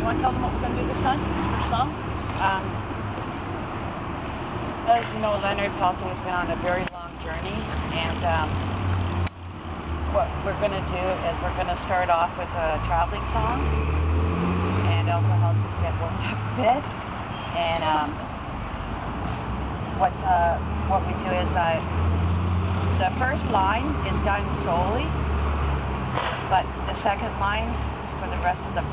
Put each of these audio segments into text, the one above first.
want to tell them what we're going to do this time? This first song? As you know, Leonard Peltier has been on a very long journey, and what we're going to do is we're going to start off with a traveling song, and it also helps us get warmed up a bit. And what we do is the first line is done solely, but the second line for the rest of that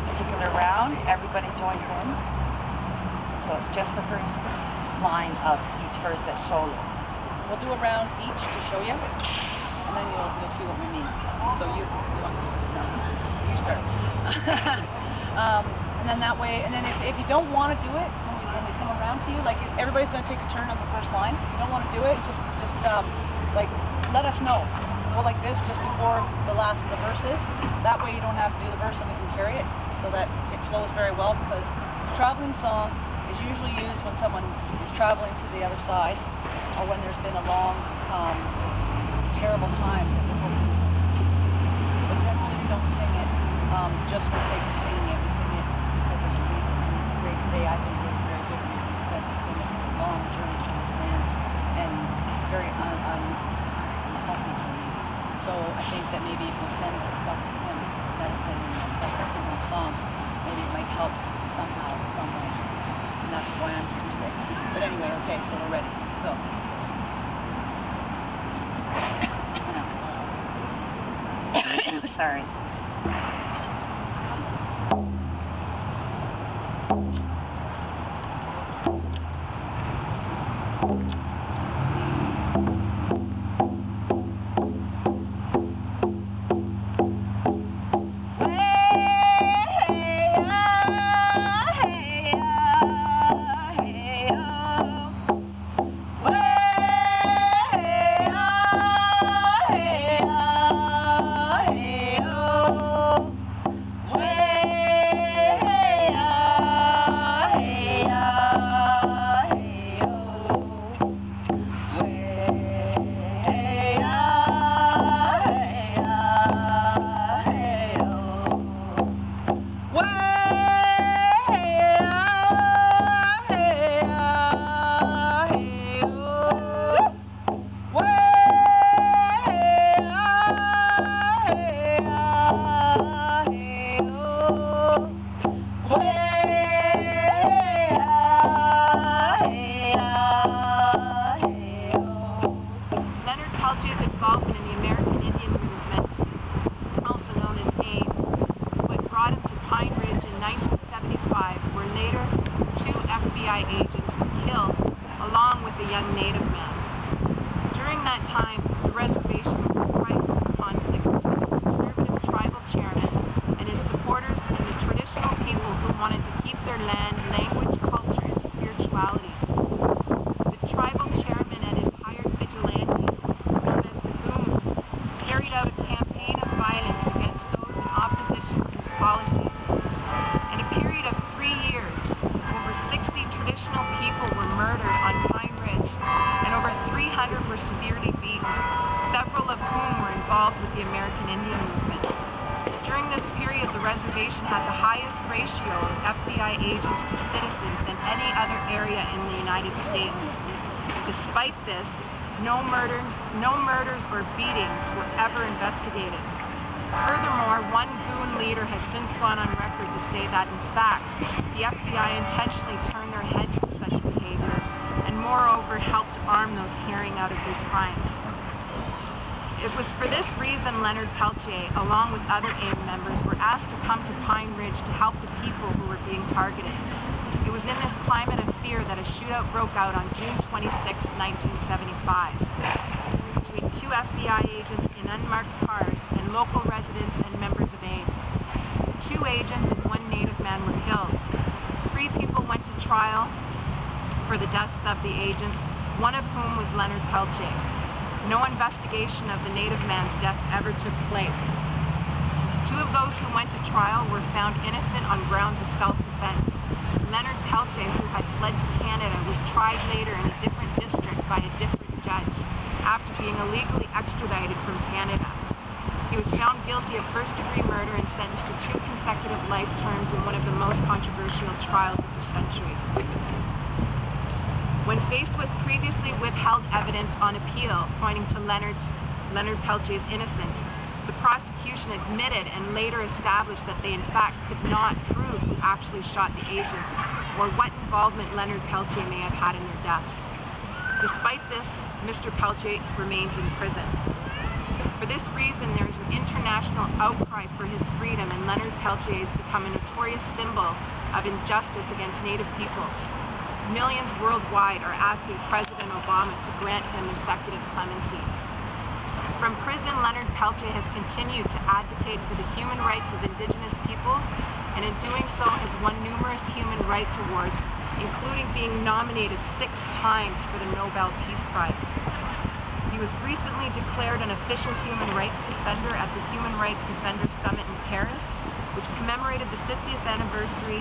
particular round, everybody joins in. So it's just the first line of each verse that's solo. We'll do a round each to show you, and then you'll see what we mean. So you want to start? No, you start. And then that way, and then if you don't want to do it when we come around to you, like everybody's going to take a turn on the first line. If you don't want to do it, just like let us know. Go like this just before the last of the verses. That way you don't have to do the verse and we can carry it, so that it flows very well, because the traveling song is usually used when someone is traveling to the other side, or when there's been a long, terrible time. But generally we don't sing it just for the sake of singing it. We sing it because there's a reason. And great today, I think there's a very good reason, because it's been a long journey to this man, and very unhealthy journey. So I think that maybe if we send this stuff to him, medicine and stuff that's in those songs, maybe it might help somehow, some way. And that's why I'm here today. But anyway, okay, so we're ready. So. Sorry. Involvement in the American Indian movement, also known as AIM, what brought him to Pine Ridge in 1975, where later 2 FBI agents were killed along with a young Native man. During that time, the reservation was rife with conflicts between the conservative tribal chairman and his supporters and the traditional people who wanted to keep their land, language, culture, and spirituality. The tribal chairman and his hired vigilantes, carried out a campaign of violence against those in opposition to his policies. In a period of 3 years, over 60 traditional people were murdered on Pine Ridge, and over 300 were severely beaten, several of whom were involved with the American Indian movement. During this period, the reservation had the highest ratio of FBI agents to citizens than any other area in the United States. Despite this, no murders or beatings were ever investigated. Furthermore, one goon leader has since gone on record to say that, in fact, the FBI intentionally turned their heads to such behavior, and moreover helped arm those carrying out of these crimes. It was for this reason Leonard Peltier, along with other AIM members, were asked to come to Pine Ridge to help the people who were being targeted. It was in this climate of fear that a shootout broke out on June 26, 1975, between 2 FBI agents in unmarked cars and local residents and members of AIM. 2 agents and 1 Native man were killed. 3 people went to trial for the deaths of the agents, one of whom was Leonard Peltier. No investigation of the Native man's death ever took place. 2 of those who went to trial were found innocent on grounds of self-defense. Leonard Peltier, who had fled to Canada, was tried later in a different district by a different judge after being illegally extradited from Canada. He was found guilty of first-degree murder and sentenced to 2 consecutive life terms in one of the most controversial trials of the century. When faced with previously withheld evidence on appeal pointing to Leonard Peltier's innocence, the prosecution admitted and later established that they in fact could not prove who actually shot the agents or what involvement Leonard Peltier may have had in their deaths. Despite this, Mr. Peltier remains in prison. For this reason, there is an international outcry for his freedom, and Leonard Peltier has become a notorious symbol of injustice against Native peoples. Millions worldwide are asking President Obama to grant him executive clemency. From prison, Leonard Peltier has continued to advocate for the human rights of Indigenous peoples, and in doing so has won numerous human rights awards, including being nominated 6 times for the Nobel Peace Prize. He was recently declared an official human rights defender at the Human Rights Defenders Summit in Paris, which commemorated the 50th anniversary